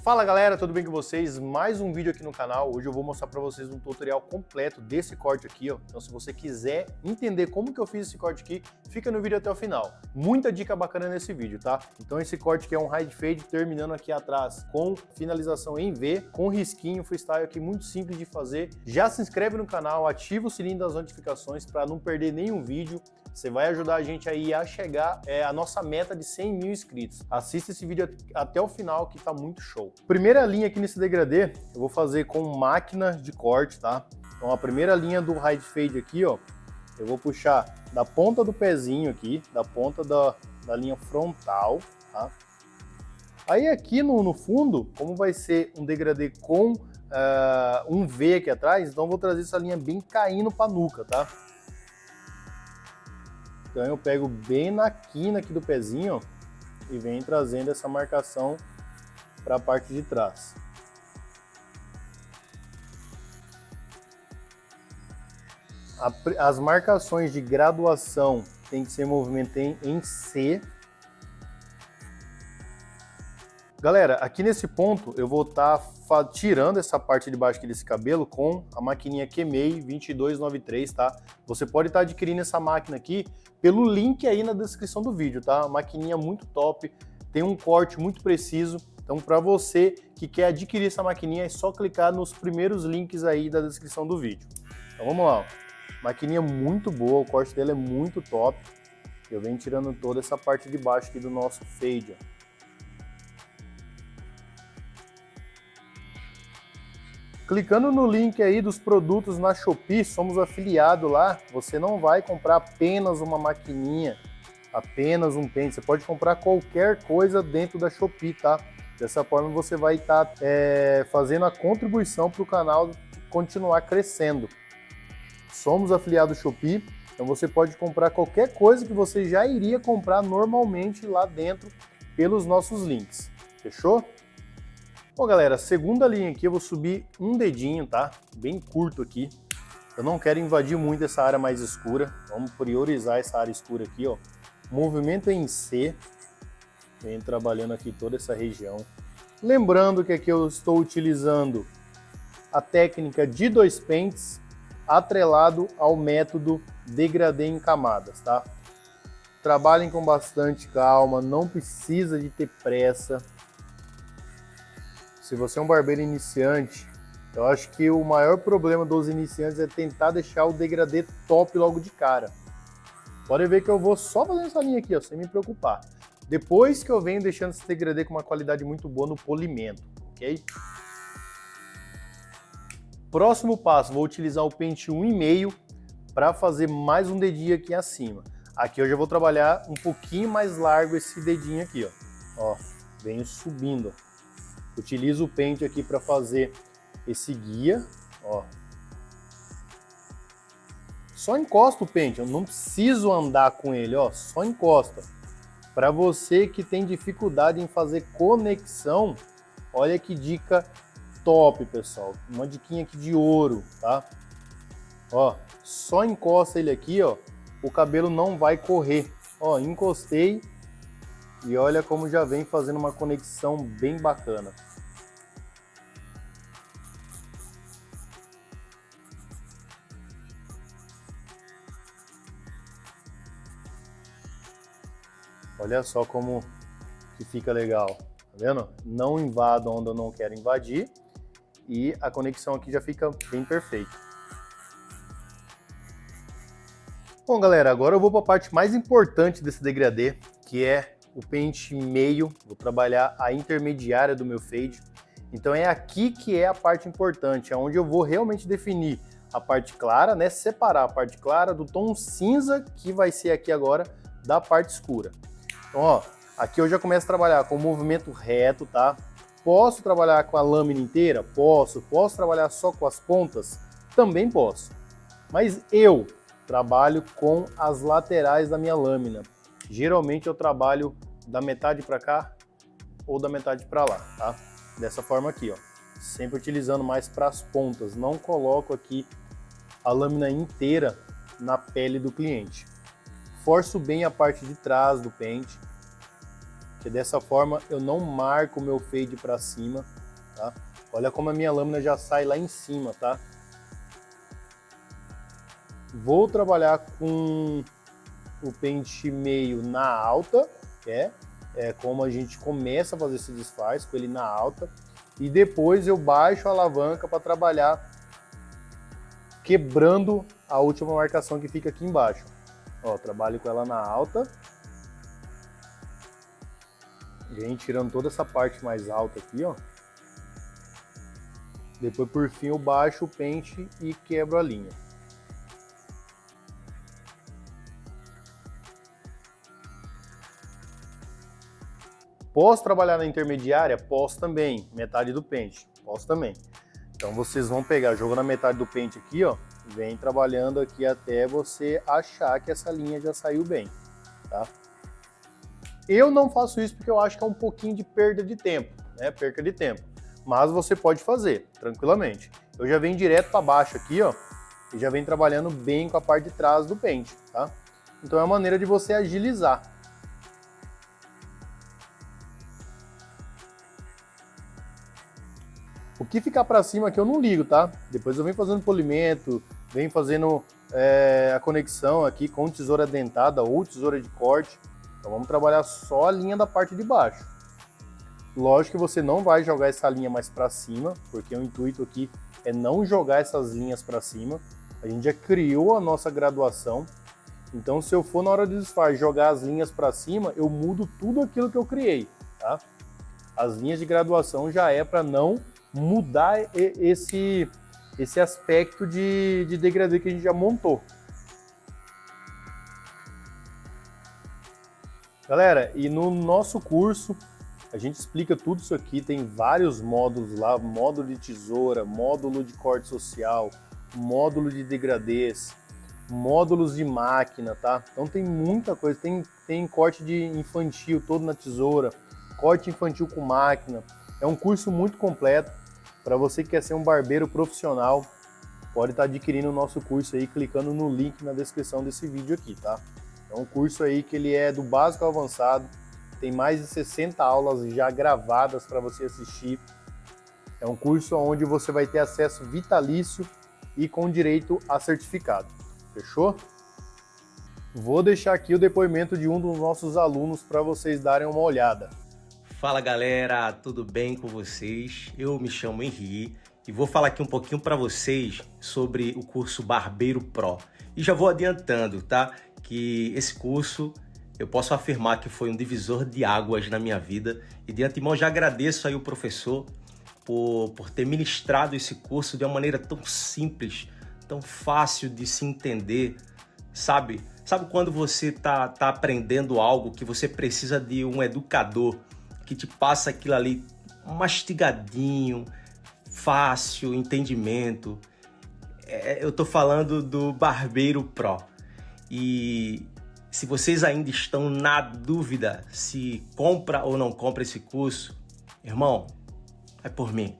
Fala galera, tudo bem com vocês? Mais um vídeo aqui no canal. Hoje eu vou mostrar para vocês um tutorial completo desse corte aqui, ó. Então se você quiser entender como que eu fiz esse corte aqui, fica no vídeo até o final. Muita dica bacana nesse vídeo, tá? Então esse corte aqui é um hide fade terminando aqui atrás com finalização em V, com risquinho freestyle aqui muito simples de fazer. Já se inscreve no canal, ativa o sininho das notificações para não perder nenhum vídeo. Você vai ajudar a gente aí a chegar a nossa meta de 100 mil inscritos. Assista esse vídeo até o final que tá muito show. Primeira linha aqui nesse degradê, eu vou fazer com máquina de corte, tá? Então a primeira linha do hide fade aqui, ó, eu vou puxar da ponta do pezinho aqui, da ponta da linha frontal, tá? Aí aqui no fundo, como vai ser um degradê com um V aqui atrás, então eu vou trazer essa linha bem caindo pra nuca, tá? Então eu pego bem na quina aqui do pezinho, ó, e venho trazendo essa marcação para a parte de trás. As marcações de graduação tem que ser movimento em C. Galera, aqui nesse ponto eu vou estar tirando essa parte de baixo aqui desse cabelo com a maquininha Kemei 2293, tá? Você pode estar adquirindo essa máquina aqui pelo link aí na descrição do vídeo, tá? Uma maquininha muito top, tem um corte muito preciso. Então, para você que quer adquirir essa maquininha, é só clicar nos primeiros links aí da descrição do vídeo. Então, vamos lá. Ó. Maquininha muito boa, o corte dela é muito top. Eu venho tirando toda essa parte de baixo aqui do nosso fade, ó. Clicando no link aí dos produtos na Shopee, somos afiliados lá, você não vai comprar apenas uma maquininha, apenas um pente, você pode comprar qualquer coisa dentro da Shopee, tá? Dessa forma você vai estar fazendo a contribuição para o canal continuar crescendo. Somos afiliados Shopee, então você pode comprar qualquer coisa que você já iria comprar normalmente lá dentro pelos nossos links, fechou? Bom, galera, segunda linha aqui eu vou subir um dedinho, tá? Bem curto aqui. Eu não quero invadir muito essa área mais escura. Vamos priorizar essa área escura aqui, ó. Movimento em C. Venho trabalhando aqui toda essa região. Lembrando que aqui eu estou utilizando a técnica de 2 pentes atrelado ao método degradê em camadas, tá? Trabalhem com bastante calma, não precisa de ter pressa. Se você é um barbeiro iniciante, eu acho que o maior problema dos iniciantes é tentar deixar o degradê top logo de cara. Pode ver que eu vou só fazendo essa linha aqui, ó, sem me preocupar. Depois que eu venho deixando esse degradê com uma qualidade muito boa no polimento, ok? Próximo passo, vou utilizar o pente 1,5 para fazer mais um dedinho aqui acima. Aqui eu já vou trabalhar um pouquinho mais largo esse dedinho aqui, ó. Ó, venho subindo, ó. Utilizo o pente aqui para fazer esse guia, ó. Só encosta o pente, eu não preciso andar com ele, ó, só encosta. Para você que tem dificuldade em fazer conexão, olha que dica top, pessoal. Uma diquinha aqui de ouro, tá? Ó, só encosta ele aqui, ó, o cabelo não vai correr. Ó, encostei e olha como já vem fazendo uma conexão bem bacana. Olha só como que fica legal, tá vendo? Não invado onde eu não quero invadir e a conexão aqui já fica bem perfeita. Bom, galera, agora eu vou para a parte mais importante desse degradê, que é o pente meio. Vou trabalhar a intermediária do meu fade. Então é aqui que é a parte importante, é onde eu vou realmente definir a parte clara, né? Separar a parte clara do tom cinza, que vai ser aqui agora, da parte escura. Então, ó, aqui eu já começo a trabalhar com o movimento reto, tá? Posso trabalhar com a lâmina inteira? Posso. Posso trabalhar só com as pontas? Também posso. Mas eu trabalho com as laterais da minha lâmina. Geralmente eu trabalho da metade para cá ou da metade para lá, tá? Dessa forma aqui, ó. Sempre utilizando mais para as pontas. Não coloco aqui a lâmina inteira na pele do cliente. Forço bem a parte de trás do pente. que dessa forma eu não marco o meu fade para cima, tá? Olha como a minha lâmina já sai lá em cima, tá? Vou trabalhar com o pente meio na alta, que é como a gente começa a fazer esse disfarce, com ele na alta, e depois eu baixo a alavanca para trabalhar quebrando a última marcação que fica aqui embaixo. Ó, trabalho com ela na alta, vem tirando toda essa parte mais alta aqui, ó. Depois, por fim, eu baixo o pente e quebro a linha. Posso trabalhar na intermediária? Posso também. Metade do pente. Posso também. Então, vocês vão pegar, jogo na metade do pente aqui, ó. Vem trabalhando aqui até você achar que essa linha já saiu bem, tá? Eu não faço isso porque eu acho que é um pouquinho de perda de tempo, né? Perca de tempo. Mas você pode fazer, tranquilamente. Eu já venho direto para baixo aqui, ó, e já venho trabalhando bem com a parte de trás do pente, tá? Então é uma maneira de você agilizar. O que ficar para cima aqui eu não ligo, tá? Depois eu venho fazendo polimento, venho fazendo a conexão aqui com tesoura dentada ou tesoura de corte. Então vamos trabalhar só a linha da parte de baixo. Lógico que você não vai jogar essa linha mais para cima, porque o intuito aqui é não jogar essas linhas para cima. A gente já criou a nossa graduação, então se eu for na hora de disfarce jogar as linhas para cima, eu mudo tudo aquilo que eu criei, tá? As linhas de graduação já é para não mudar esse aspecto de degradê que a gente já montou. Galera, e no nosso curso a gente explica tudo isso aqui, tem vários módulos lá, módulo de tesoura, módulo de corte social, módulo de degradês, módulos de máquina, tá? Então tem muita coisa, tem corte de infantil todo na tesoura, corte infantil com máquina. É um curso muito completo. Para você que quer ser um barbeiro profissional, pode estar adquirindo o nosso curso aí, clicando no link na descrição desse vídeo aqui, tá? É um curso aí que ele é do básico ao avançado, tem mais de 60 aulas já gravadas para você assistir. É um curso onde você vai ter acesso vitalício e com direito a certificado. Fechou? Vou deixar aqui o depoimento de um dos nossos alunos para vocês darem uma olhada. Fala galera, tudo bem com vocês? Eu me chamo Henri e vou falar aqui um pouquinho para vocês sobre o curso Barbeiro Pro. E já vou adiantando, tá? Que esse curso eu posso afirmar que foi um divisor de águas na minha vida e de antemão já agradeço aí o professor por ter ministrado esse curso de uma maneira tão simples, tão fácil de se entender, sabe? Sabe quando você tá aprendendo algo que você precisa de um educador que te passa aquilo ali mastigadinho, fácil, entendimento? Eu tô falando do Barbeiro Pro. E se vocês ainda estão na dúvida se compra ou não compra esse curso, irmão, é por mim.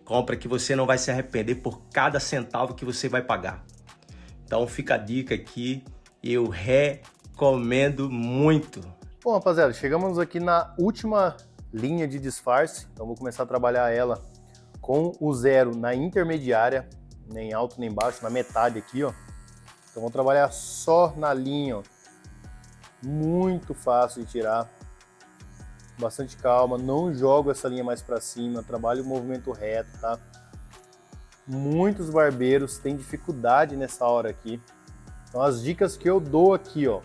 Compra que você não vai se arrepender por cada centavo que você vai pagar. Então fica a dica aqui, eu recomendo muito. Bom, rapaziada, chegamos aqui na última linha de disfarce, então vou começar a trabalhar ela com o zero na intermediária, nem alto nem baixo, na metade aqui, ó. Então vou trabalhar só na linha, ó. Muito fácil de tirar, bastante calma, não jogo essa linha mais para cima, trabalho o movimento reto, tá? Muitos barbeiros têm dificuldade nessa hora aqui, então as dicas que eu dou aqui, ó,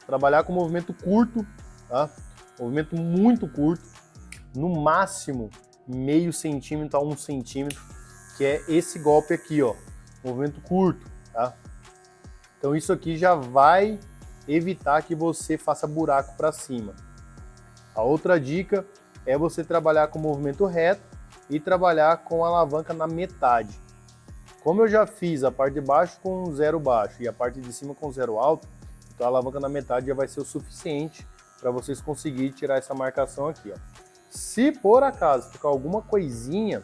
trabalhar com movimento curto, tá? Movimento muito curto, no máximo meio centímetro a 1 centímetro, que é esse golpe aqui, ó, movimento curto, tá? Então isso aqui já vai evitar que você faça buraco para cima. A outra dica é você trabalhar com movimento reto e trabalhar com a alavanca na metade. Como eu já fiz a parte de baixo com zero baixo e a parte de cima com zero alto, então a alavanca na metade já vai ser o suficiente para vocês conseguirem tirar essa marcação aqui, ó. Se por acaso ficar alguma coisinha,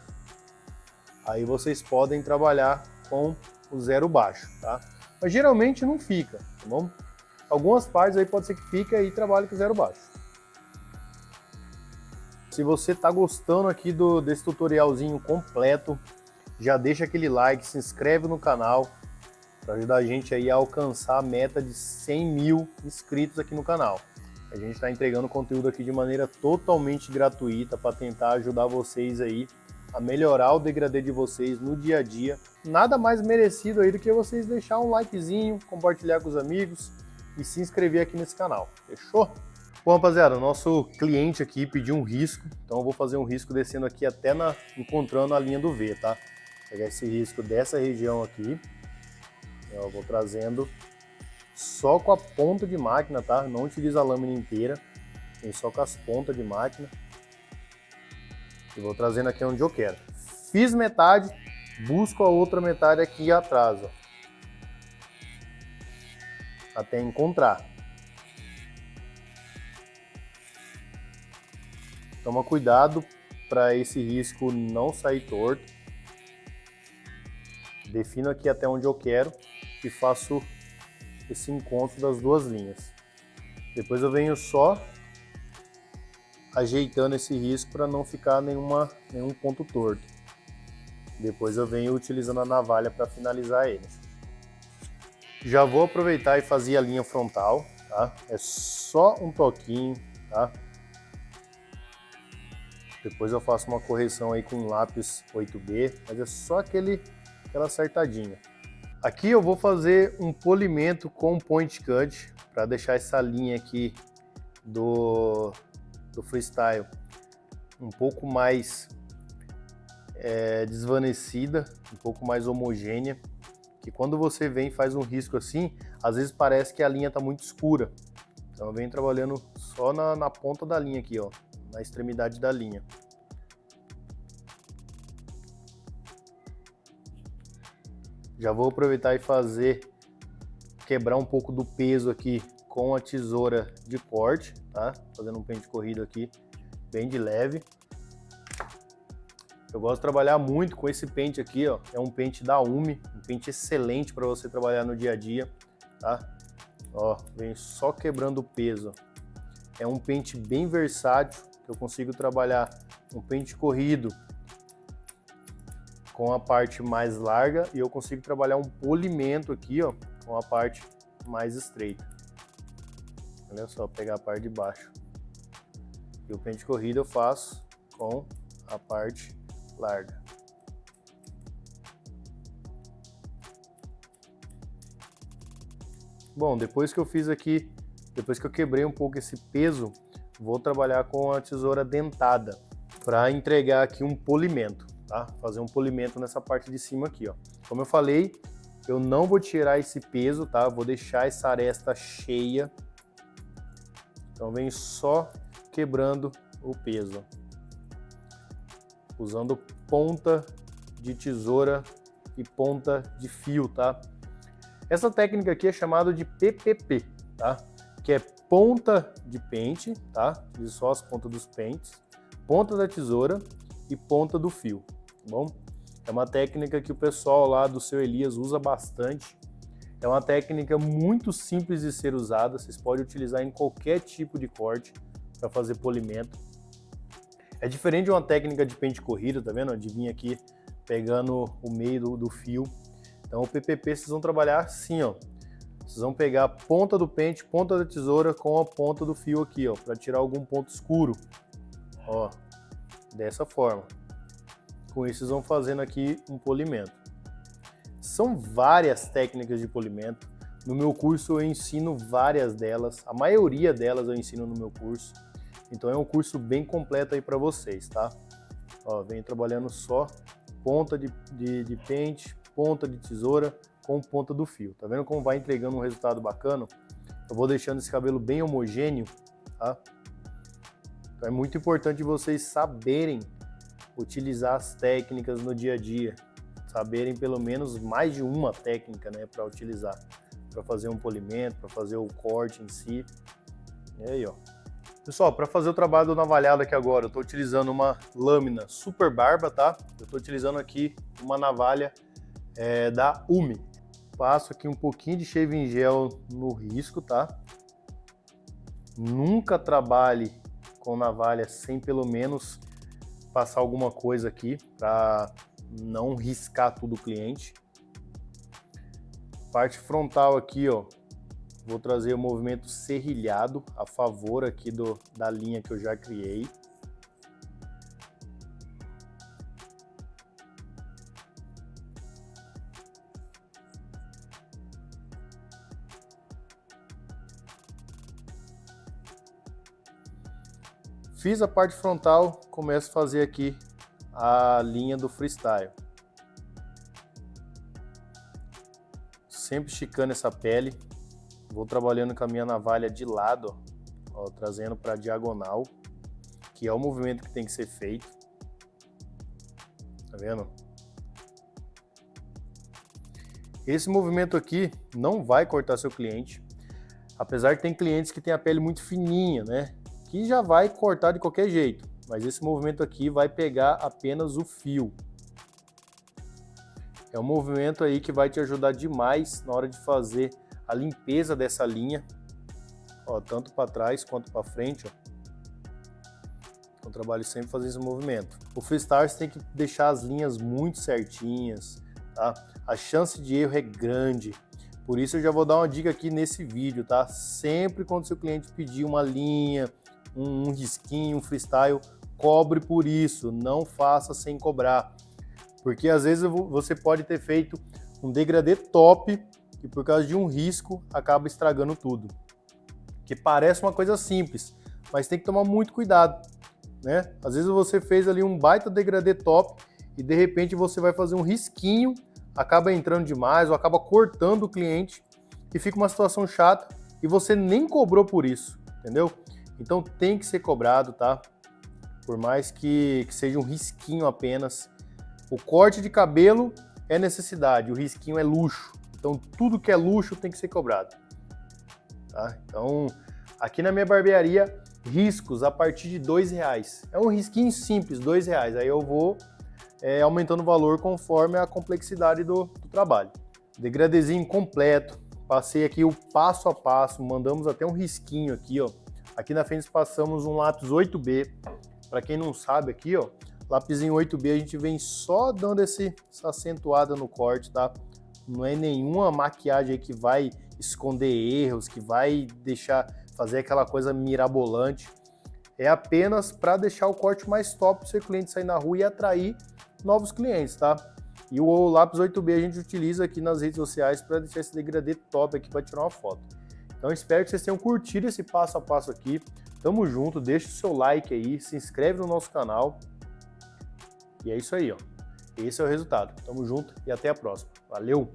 aí vocês podem trabalhar com o zero baixo, tá? Mas geralmente não fica, tá bom? Algumas partes aí pode ser que fique e trabalhe com zero baixo. Se você tá gostando aqui desse tutorialzinho completo, já deixa aquele like, se inscreve no canal para ajudar a gente aí a alcançar a meta de 100 mil inscritos aqui no canal. A gente está entregando conteúdo aqui de maneira totalmente gratuita para tentar ajudar vocês aí a melhorar o degradê de vocês no dia a dia. Nada mais merecido aí do que vocês deixar um likezinho, compartilhar com os amigos e se inscrever aqui nesse canal, fechou? Bom, rapaziada, o nosso cliente aqui pediu um risco, então eu vou fazer um risco descendo aqui até encontrando a linha do V, tá? Vou pegar esse risco dessa região aqui, eu vou trazendo só com a ponta de máquina, tá? Não utiliza a lâmina inteira, vem só com as pontas de máquina. E vou trazendo aqui onde eu quero. Fiz metade, busco a outra metade aqui atrás, ó, até encontrar. Toma cuidado para esse risco não sair torto. Defino aqui até onde eu quero e faço esse encontro das duas linhas. Depois eu venho só ajeitando esse risco para não ficar nenhum ponto torto. Depois eu venho utilizando a navalha para finalizar ele. Já vou aproveitar e fazer a linha frontal, tá? É só um toquinho, tá? Depois eu faço uma correção aí com um lápis 8B, mas é só aquela acertadinha. Aqui eu vou fazer um polimento com point cut para deixar essa linha aqui do freestyle um pouco mais desvanecida, um pouco mais homogênea, que quando você vem e faz um risco assim, às vezes parece que a linha está muito escura. Então eu venho trabalhando só na ponta da linha aqui, ó, na extremidade da linha. Já vou aproveitar e quebrar um pouco do peso aqui com a tesoura de corte, tá? Fazendo um pente corrido aqui, bem de leve. Eu gosto de trabalhar muito com esse pente aqui, ó. É um pente da Umi, um pente excelente para você trabalhar no dia a dia, tá? Ó, vem só quebrando o peso. É um pente bem versátil, que eu consigo trabalhar um pente corrido com a parte mais larga e eu consigo trabalhar um polimento aqui, ó, com a parte mais estreita. Olha só, pegar a parte de baixo. E o pente corrido eu faço com a parte larga. Bom, depois que eu fiz aqui, depois que eu quebrei um pouco esse peso, vou trabalhar com a tesoura dentada para entregar aqui um polimento, tá? Fazer um polimento nessa parte de cima aqui, ó. Como eu falei, eu não vou tirar esse peso, tá? Vou deixar essa aresta cheia. Então vem só quebrando o peso, usando ponta de tesoura e ponta de fio, tá? Essa técnica aqui é chamada de PPP, tá? Que é ponta de pente, tá? Diz só as pontas dos pentes, ponta da tesoura e ponta do fio, tá bom? É uma técnica que o pessoal lá do Seu Elias usa bastante. É uma técnica muito simples de ser usada, vocês podem utilizar em qualquer tipo de corte para fazer polimento. É diferente de uma técnica de pente corrido, tá vendo? De vir aqui pegando o meio do fio. Então o PPP vocês vão trabalhar assim, ó. Vocês vão pegar a ponta do pente, ponta da tesoura com a ponta do fio aqui, ó, para tirar algum ponto escuro. Ó, dessa forma. Com isso vocês vão fazendo aqui um polimento. São várias técnicas de polimento. No meu curso eu ensino várias delas, a maioria delas eu ensino no meu curso. Então é um curso bem completo aí para vocês, tá? Ó, venho trabalhando só ponta de pente, ponta de tesoura com ponta do fio. Tá vendo como vai entregando um resultado bacana? Eu vou deixando esse cabelo bem homogêneo, tá? Então é muito importante vocês saberem utilizar as técnicas no dia a dia. Saberem pelo menos mais de uma técnica, né, para utilizar. Para fazer um polimento, para fazer o corte em si. E aí, ó. Pessoal, para fazer o trabalho do navalhado aqui agora, eu estou utilizando uma lâmina super barba, tá? Eu estou utilizando aqui uma navalha da Umi. Passo aqui um pouquinho de shaving gel no risco, tá? Nunca trabalhe com navalha sem pelo menos passar alguma coisa aqui para não riscar tudo o cliente. Parte frontal aqui, ó, vou trazer o movimento serrilhado a favor aqui da linha que eu já criei. Fiz a parte frontal, começo a fazer aqui a linha do freestyle. Sempre esticando essa pele. Vou trabalhando com a minha navalha de lado, ó, trazendo para a diagonal, que é o movimento que tem que ser feito. Tá vendo? Esse movimento aqui não vai cortar seu cliente, apesar que tem clientes que têm a pele muito fininha, né? Que já vai cortar de qualquer jeito, mas esse movimento aqui vai pegar apenas o fio. É um movimento aí que vai te ajudar demais na hora de fazer a limpeza dessa linha, ó, tanto para trás quanto para frente, ó. Então, eu trabalho sempre fazendo esse movimento. O freestyle você tem que deixar as linhas muito certinhas, tá? A chance de erro é grande. Por isso eu já vou dar uma dica aqui nesse vídeo, tá? Sempre quando seu cliente pedir uma linha, um risquinho, um freestyle, cobre por isso, não faça sem cobrar. Porque às vezes você pode ter feito um degradê top e por causa de um risco acaba estragando tudo. Que parece uma coisa simples, mas tem que tomar muito cuidado, né? Às vezes você fez ali um baita degradê top e de repente você vai fazer um risquinho, acaba entrando demais ou acaba cortando o cliente e fica uma situação chata e você nem cobrou por isso, entendeu? Então tem que ser cobrado, tá? Por mais que seja um risquinho apenas. O corte de cabelo é necessidade, o risquinho é luxo. Então tudo que é luxo tem que ser cobrado. Tá? Então aqui na minha barbearia, riscos a partir de R$2. É um risquinho simples, R$2. Aí eu vou aumentando o valor conforme a complexidade do trabalho. Degradezinho completo, passei aqui o passo a passo, mandamos até um risquinho aqui, ó. Aqui na frente passamos um lápis 8B. Para quem não sabe aqui, ó, lápisinho 8B a gente vem só dando essa acentuada no corte, tá? Não é nenhuma maquiagem aí que vai esconder erros, que vai fazer aquela coisa mirabolante. É apenas para deixar o corte mais top para o seu cliente sair na rua e atrair novos clientes, tá? E o lápis 8B a gente utiliza aqui nas redes sociais para deixar esse degradê top aqui para tirar uma foto. Então espero que vocês tenham curtido esse passo a passo aqui. Tamo junto, deixa o seu like aí, se inscreve no nosso canal. E é isso aí, ó. Esse é o resultado. Tamo junto e até a próxima. Valeu!